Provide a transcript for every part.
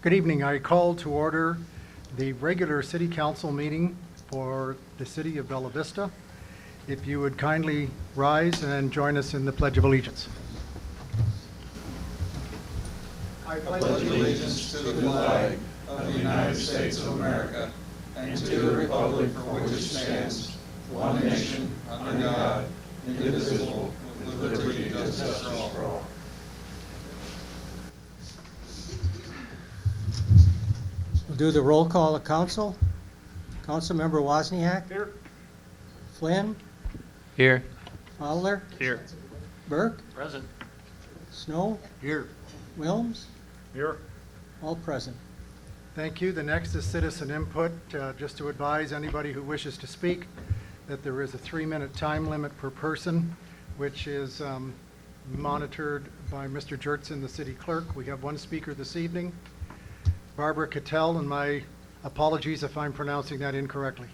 Good evening. I call to order the regular city council meeting for the city of Bella Vista. If you would kindly rise and join us in the Pledge of Allegiance. I pledge allegiance to the flag of the United States of America and to the republic for which it stands, one nation, under God, indivisible, with liberty and justice for all. We'll do the roll call of council. Councilmember Wozniak. Here. Flynn. Here. Fowler. Here. Burke. Present. Snow. Here. Wilms. Here. All present. Thank you. The next is citizen input. Just to advise anybody who wishes to speak that there is a 3-minute time limit per person, which is monitored by Mr. Jertson, the city clerk. We have one speaker this evening, Barbara Cattell, and my apologies if I'm pronouncing that incorrectly.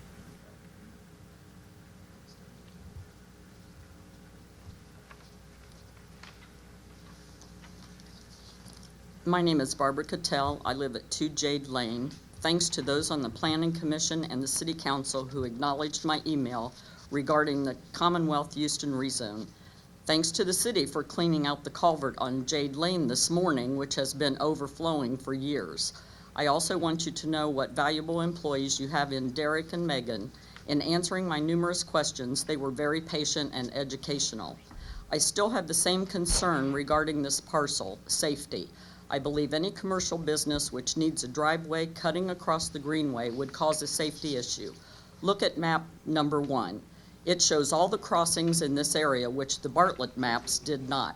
My name is Barbara Cattell. I live at 2 Jade Lane. Thanks to those on the Planning Commission and the City Council who acknowledged my email regarding the Commonwealth Houston rezone. Thanks to the city for cleaning out the culvert on Jade Lane this morning, which has been overflowing for years. I also want you to know what valuable employees you have in Derek and Megan. In answering my numerous questions, they were very patient and educational. I still have the same concern regarding this parcel, safety. I believe any commercial business which needs a driveway cutting across the greenway would cause a safety issue. Look at map number 1. It shows all the crossings in this area, which the Bartlett maps did not.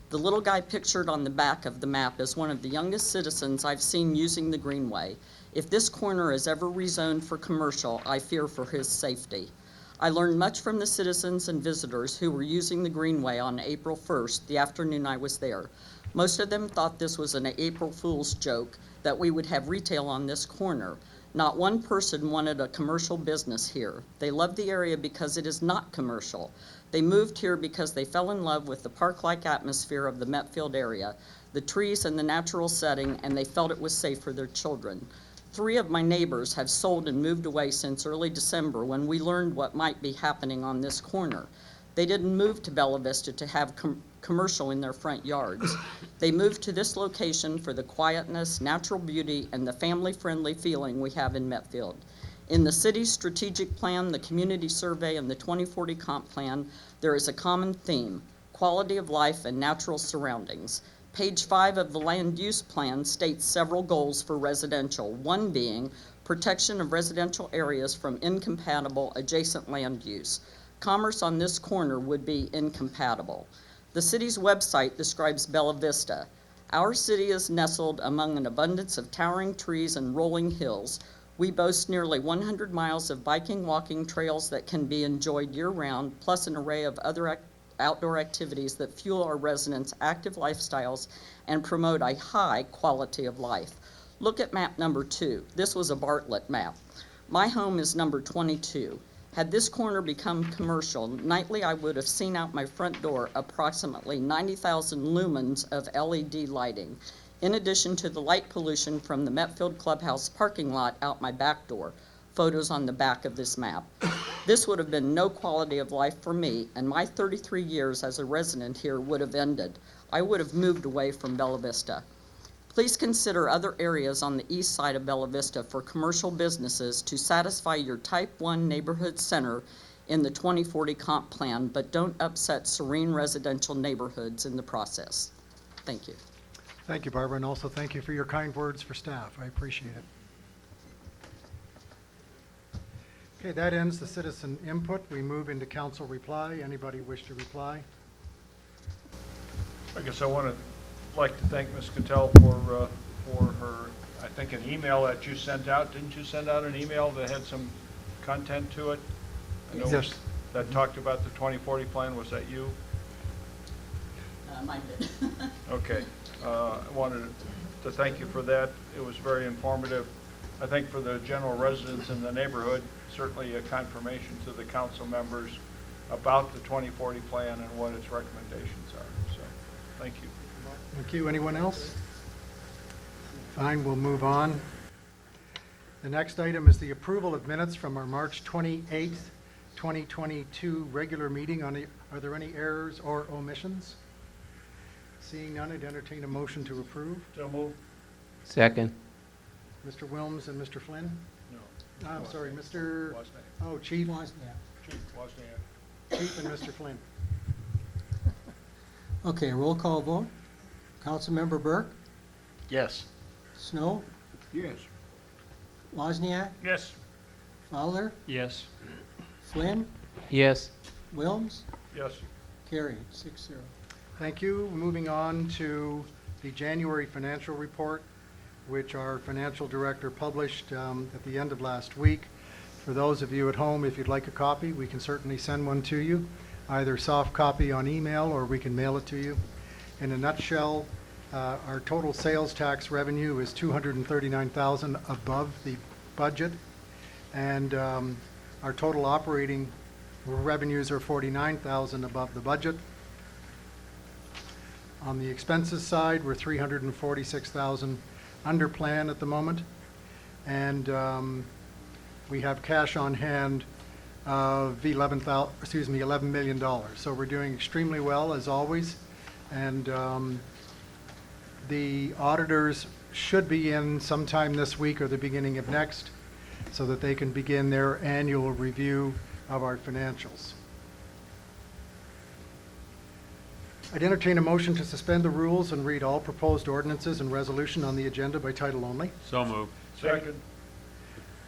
The little guy pictured on the back of the map is one of the youngest citizens I've seen using the greenway. If this corner is ever rezoned for commercial, I fear for his safety. I learned much from the citizens and visitors who were using the greenway on April 1st, the afternoon I was there. Most of them thought this was an April Fool's joke, that we would have retail on this corner. Not one person wanted a commercial business here. They love the area because it is not commercial. They moved here because they fell in love with the park-like atmosphere of the Metfield area, the trees and the natural setting, and they felt it was safe for their children. 3 of my neighbors have sold and moved away since early December when we learned what might be happening on this corner. They didn't move to Bella Vista to have commercial in their front yards. They moved to this location for the quietness, natural beauty, and the family-friendly feeling we have in Metfield. In the city's strategic plan, the community survey, and the 2040 comp plan, there is a common theme: quality of life and natural surroundings. Page 5 of the land use plan states several goals for residential, one being protection of residential areas from incompatible adjacent land use. Commerce on this corner would be incompatible. The city's website describes Bella Vista. Our city is nestled among an abundance of towering trees and rolling hills. We boast nearly 100 miles of biking, walking trails that can be enjoyed year-round, plus an array of other outdoor activities that fuel our residents' active lifestyles and promote a high quality of life. Look at map number 2. This was a Bartlett map. My home is number 22. Had this corner become commercial, nightly I would have seen out my front door approximately 90,000 lumens of LED lighting, in addition to the light pollution from the Metfield Clubhouse parking lot out my back door. Photos on the back of this map. This would have been no quality of life for me, and my 33 years as a resident here would have ended. I would have moved away from Bella Vista. Please consider other areas on the east side of Bella Vista for commercial businesses to satisfy your Type 1 neighborhood center in the 2040 comp plan, but don't upset serene residential neighborhoods in the process. Thank you. Thank you, Barbara, and also thank you for your kind words for staff. I appreciate it. Okay, that ends the citizen input. We move into council reply. Anybody wish to reply? I guess I want to like to thank Ms. Cattell for her, I think, an email that you sent out. Didn't you send out an email that had some content to it? I know Yes. that talked about the 2040 plan. Was that you? Mine did. Okay. I wanted to thank you for that. It was very informative. I think for the general residents in the neighborhood, certainly a confirmation to the council members about the 2040 plan and what its recommendations are. So, thank you. Thank you. Anyone else? Fine, we'll move on. The next item is the approval of minutes from our March 28th, 2022 regular meeting. Are there any errors or omissions? Seeing none, I'd entertain a motion to approve. So move. Second. Mr. Wilms and Mr. Flynn? No. I'm sorry, Mr. Wozniak. Oh, Chief Chief Wozniak. and Mr. Flynn. Okay, roll call vote. Councilmember Burke, Yes. Snow, Yes. Wozniak, Yes. Fowler, Yes. Flynn, Yes. Wilms, Yes. carried 6-0. Thank you. Moving on to the January financial report, which our financial director published at the end of last week. For those of you at home, if you'd like a copy, we can certainly send one to you, either soft copy on email or we can mail it to you. In a nutshell, our total sales tax revenue is $239,000 above the budget, and our total operating revenues are $49,000 above the budget. On the expenses side, we're $346,000 under plan at the moment, and we have cash on hand of $11 million. So we're doing extremely well, as always, and the auditors should be in sometime this week or the beginning of next, so that they can begin their annual review of our financials. I'd entertain a motion to suspend the rules and read all proposed ordinances and resolution on the agenda by title only. So move. Second.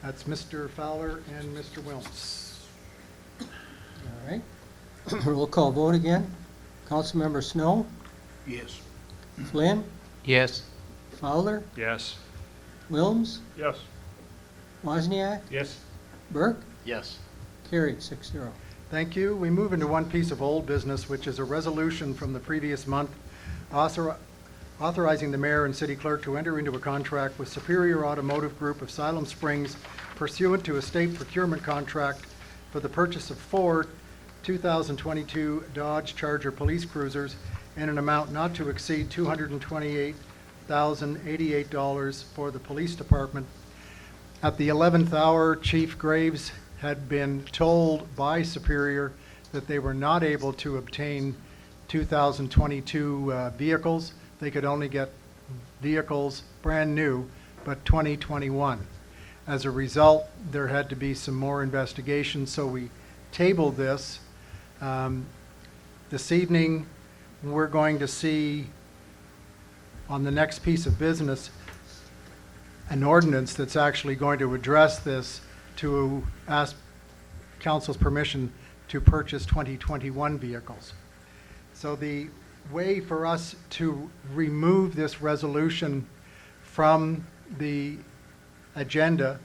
That's Mr. Fowler and Mr. Wilms. All right. Roll call vote again. Councilmember Snow, Yes. Flynn, Yes. Fowler, Yes. Wilms, Yes. Wozniak, Yes. Burke, Yes. carried 6-0. Thank you. We move into one piece of old business, which is a resolution from the previous month authorizing the mayor and city clerk to enter into a contract with Superior Automotive Group of Siloam Springs pursuant to a state procurement contract for the purchase of 4 2022 Dodge Charger police cruisers in an amount not to exceed $228,088 for the police department. At the 11th hour, Chief Graves had been told by Superior that they were not able to obtain 2022 vehicles. They could only get vehicles brand new, but 2021. As a result, there had to be some more investigation, so we tabled this. This evening, we're going to see on the next piece of business an ordinance that's actually going to address this, to ask council's permission to purchase 2021 vehicles. So the way for us to remove this resolution from the agenda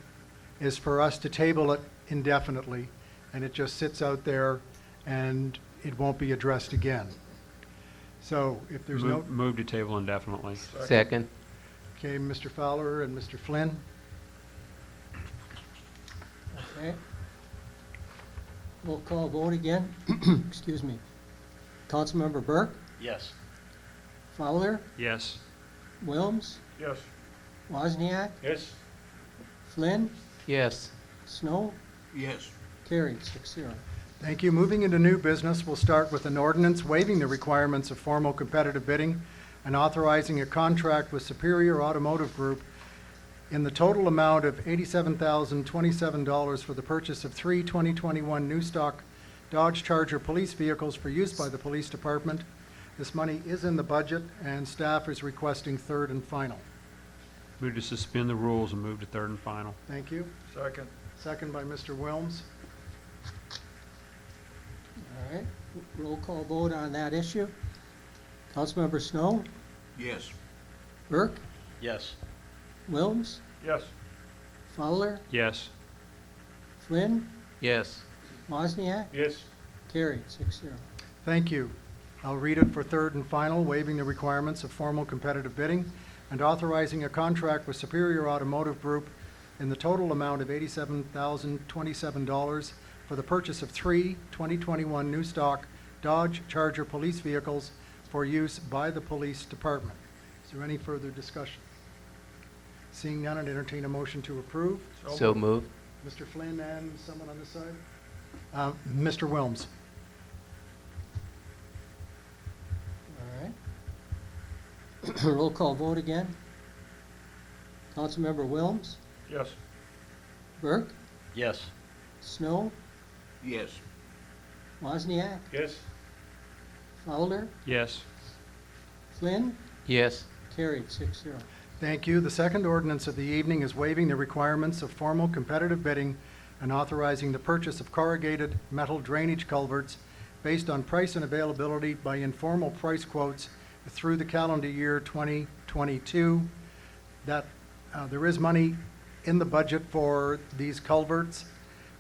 is for us to table it indefinitely, and it just sits out there and it won't be addressed again. So if there's no... Move to table indefinitely. Second. Okay, Mr. Fowler and Mr. Flynn? Okay. Roll call vote again. Excuse me. Councilmember Burke, Yes. Fowler, Yes. Wilms, Yes. Wozniak, Yes. Flynn, Yes. Snow, Yes. carried 6-0. Thank you. Moving into new business, we'll start with an ordinance waiving the requirements of formal competitive bidding and authorizing a contract with Superior Automotive Group in the total amount of $87,027 for the purchase of 3 2021 new stock Dodge Charger police vehicles for use by the police department. This money is in the budget, and staff is requesting third and final. Move to suspend the rules and move to third and final. Thank you. Second. Second by Mr. Wilms. All right. Roll call vote on that issue. Councilmember Snow, Yes. Burke, Yes. Wilms, Yes. Fowler, Yes. Flynn, Yes. Wozniak, Yes. carried 6-0. Thank you. I'll read it for third and final, waiving the requirements of formal competitive bidding and authorizing a contract with Superior Automotive Group in the total amount of $87,027 for the purchase of 3 2021 new stock Dodge Charger police vehicles for use by the police department. Is there any further discussion? Seeing none, I'd entertain a motion to approve. So moved. Mr. Flynn and someone on this side? Mr. Wilms? All right. Roll call vote again. Councilmember Wilms, Yes. Burke, Yes. Snow, Yes. Wozniak, Yes. Fowler, Yes. Flynn, Yes. carried 6-0. Thank you. The second ordinance of the evening is waiving the requirements of formal competitive bidding and authorizing the purchase of corrugated metal drainage culverts based on price and availability by informal price quotes through the calendar year 2022. That there is money in the budget for these culverts.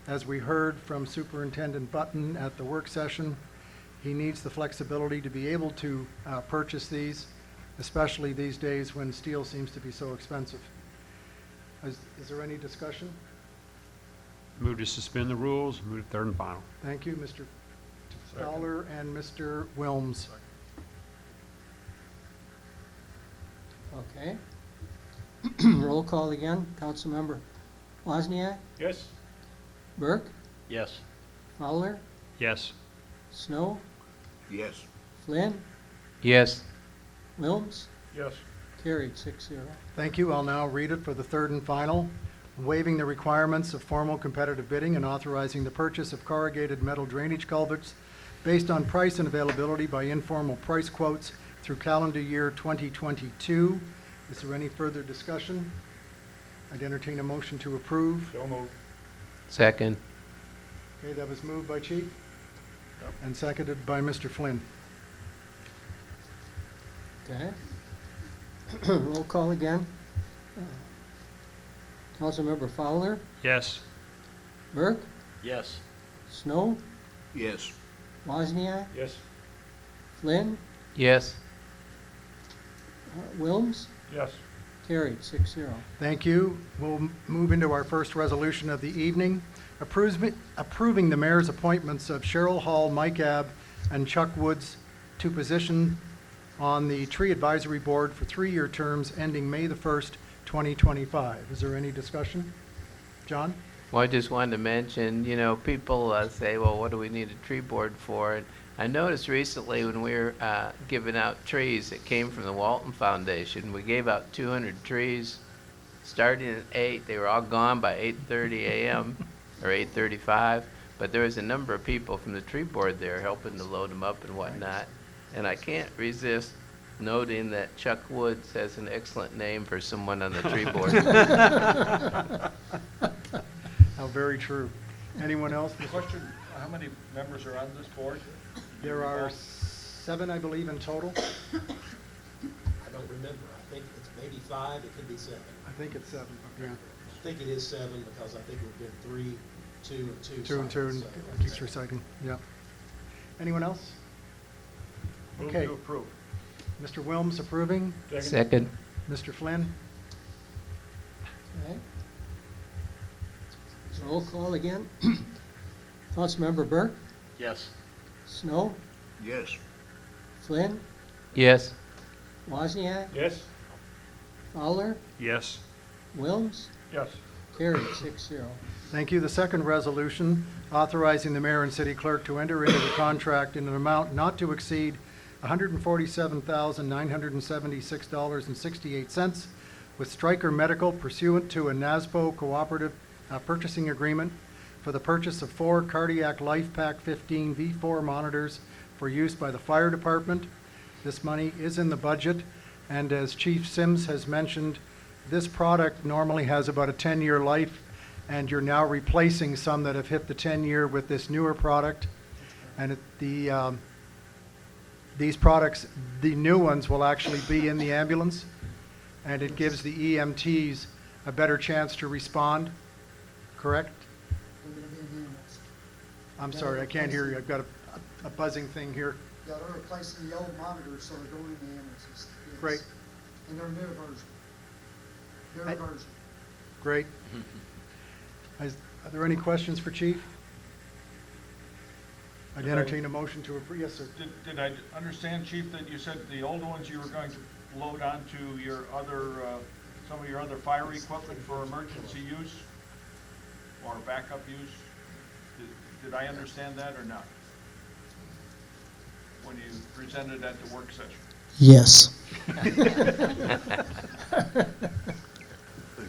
As we heard from Superintendent Button at the work session, he needs the flexibility to be able to purchase these, especially these days when steel seems to be so expensive. Is there any discussion? Move to suspend the rules, move to third and final. Thank you, Mr. Fowler and Mr. Wilms. Okay. Roll call again. Councilmember Wozniak, Yes. Burke, Yes. Fowler, Yes. Snow, Yes. Flynn, Yes. Wilms, Yes. carried 6-0. Thank you. I'll now read it for the third and final. Waiving the requirements of formal competitive bidding and authorizing the purchase of corrugated metal drainage culverts based on price and availability by informal price quotes through calendar year 2022. Is there any further discussion? I'd entertain a motion to approve. So moved. Second. Okay, that was moved by Chief and seconded by Mr. Flynn. Okay. Roll call again. Councilmember Fowler, Yes. Burke, Yes. Snow, Yes. Wozniak, Yes. Flynn, Yes. Wilms, Yes. carried 6-0. Thank you. We'll move into our first resolution of the evening, approving the mayor's appointments of Cheryl Hall, Mike Abb, and Chuck Woods to position on the Tree Advisory Board for 3-year terms ending May the 1st, 2025. Is there any discussion? John? Well, I just wanted to mention, people say, well, what do we need a tree board for? And I noticed recently when we were giving out trees that came from the Walton Foundation, we gave out 200 trees starting at 8. They were all gone by 8:30 a.m. or 8:35. But there was a number of people from the tree board there helping to load them up and whatnot. And I can't resist noting that Chuck Woods has an excellent name for someone on the tree board. How very true. Anyone else? Question, how many members are on this board? There are 7, I believe, in total. I don't remember. I think it's maybe 5, it could be 7. I think it's 7, yeah. I think it is 7 because I think we've been 3, 2, and 2. 2 and 2, and cycles, so- it keeps reciting, yeah. Anyone else? Move Okay. to approve. Mr. Wilms approving. Second. Mr. Flynn? Okay. Roll call again. Councilmember Burke, Yes. Snow, Yes. Flynn, Yes. Wozniak, Yes. Fowler, Yes. Wilms, Yes. carried 6-0. Thank you. The second resolution, authorizing the mayor and city clerk to enter into the contract in an amount not to exceed $147,976.68 with Stryker Medical pursuant to a NASPO cooperative purchasing agreement for the purchase of 4 Cardiac Life Pack 15 V4 monitors for use by the fire department. This money is in the budget, and as Chief Sims has mentioned, this product normally has about a 10-year life, and you're now replacing some that have hit the 10-year with this newer product. And these products, the new ones, will actually be in the ambulance, and it gives the EMTs a better chance to respond, correct? I'm sorry, I can't hear you. I've got a buzzing thing here. Yeah, they're replacing the old monitors, so they're going in the ambulances. Yes. Great. And they're newer version. Newer I- version. Great. Are there any questions for Chief? I'd entertain a motion to approve. Yes, sir. Did I understand, Chief, that you said the old ones you were going to load onto your other some of your other fire equipment for emergency use or backup use. Did I understand that or not? When you presented at the work session? Yes.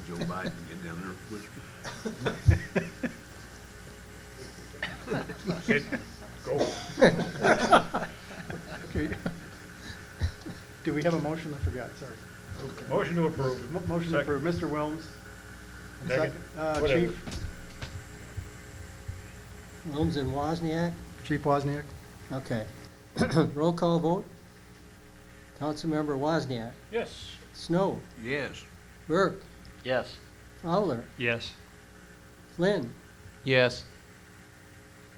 Joe Biden get down there and whisper. Okay. Do we have a motion? I forgot, sorry. Motion to approve. Motion Second. approved. Mr. Wilms? Second. Whatever. Chief? Wilms and Wozniak? Chief Wozniak? Okay. Roll call vote. Councilmember Wozniak, Yes. Snow, Yes. Burke, Yes. Fowler, Yes. Flynn, Yes.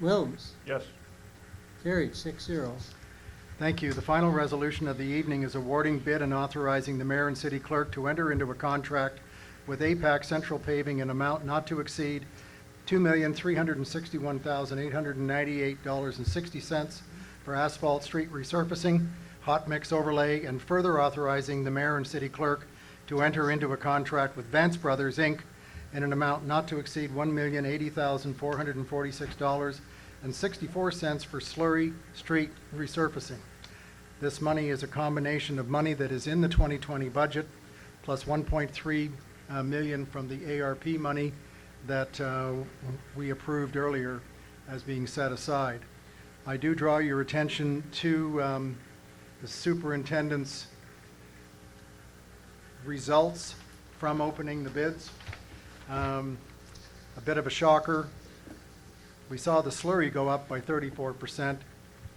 Wilms. Yes. Carried 6-0. Thank you. The final resolution of the evening is awarding bid and authorizing the mayor and city clerk to enter into a contract with APAC Central Paving in amount not to exceed $2,361,898.60 for asphalt street resurfacing, hot mix overlay, and further authorizing the mayor and city clerk to enter into a contract with Vance Brothers, Inc. in an amount not to exceed $1,080,446.64 for slurry street resurfacing. This money is a combination of money that is in the 2020 budget, plus $1.3 million from the ARP money that we approved earlier as being set aside. I do draw your attention to the superintendent's results from opening the bids. A bit of a shocker. We saw the slurry go up by 34%,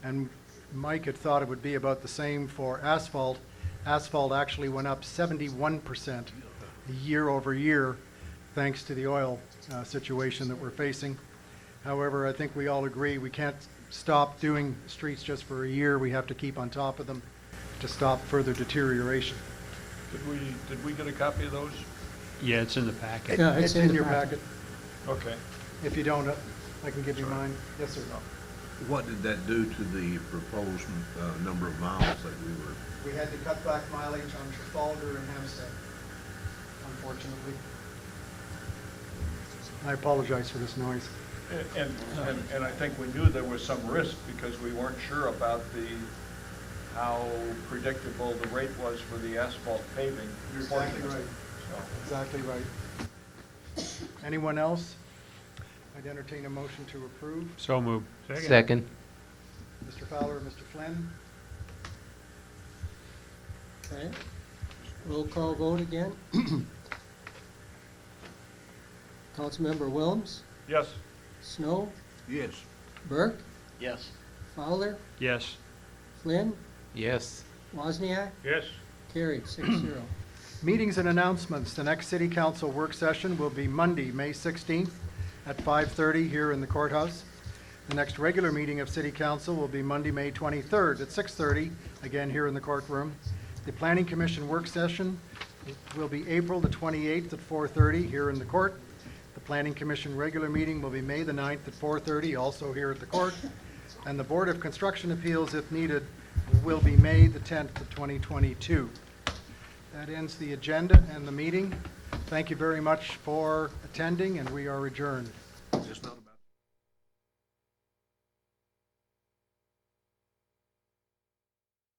and Mike had thought it would be about the same for asphalt. Asphalt actually went up 71% year over year, thanks to the oil situation that we're facing. However, I think we all agree we can't stop doing streets just for a year. We have to keep on top of them to stop further deterioration. Did we get a copy of those? Yeah, it's in the packet. Yeah, It's in your packet. Okay. If you don't, I can give you mine. Yes, sir. What did that do to the proposed number of miles that we were? We had to cut back mileage on Trafalgar and Hampstead, unfortunately. I apologize for this noise. And I think we knew there was some risk because we weren't sure about how predictable the rate was for the asphalt paving. You're exactly right. Exactly right. Anyone else? I'd entertain a motion to approve. So moved. Second. Mr. Fowler, Mr. Flynn? Okay. Roll call vote again. Councilmember Wilms, Yes. Snow, Yes. Burke, Yes. Fowler, Yes. Flynn, Yes. Wozniak. Yes. Carried 6-0. Meetings and announcements. The next city council work session will be Monday, May 16th at 5:30 here in the courthouse. The next regular meeting of city council will be Monday, May 23rd at 6:30, again here in the courtroom. The planning commission work session will be April the 28th at 4:30 here in the court. The planning commission regular meeting will be May the 9th at 4:30, also here at the court. And the Board of Construction Appeals, if needed, will be May the 10th of 2022. That ends the agenda and the meeting. Thank you very much for attending, and we are adjourned.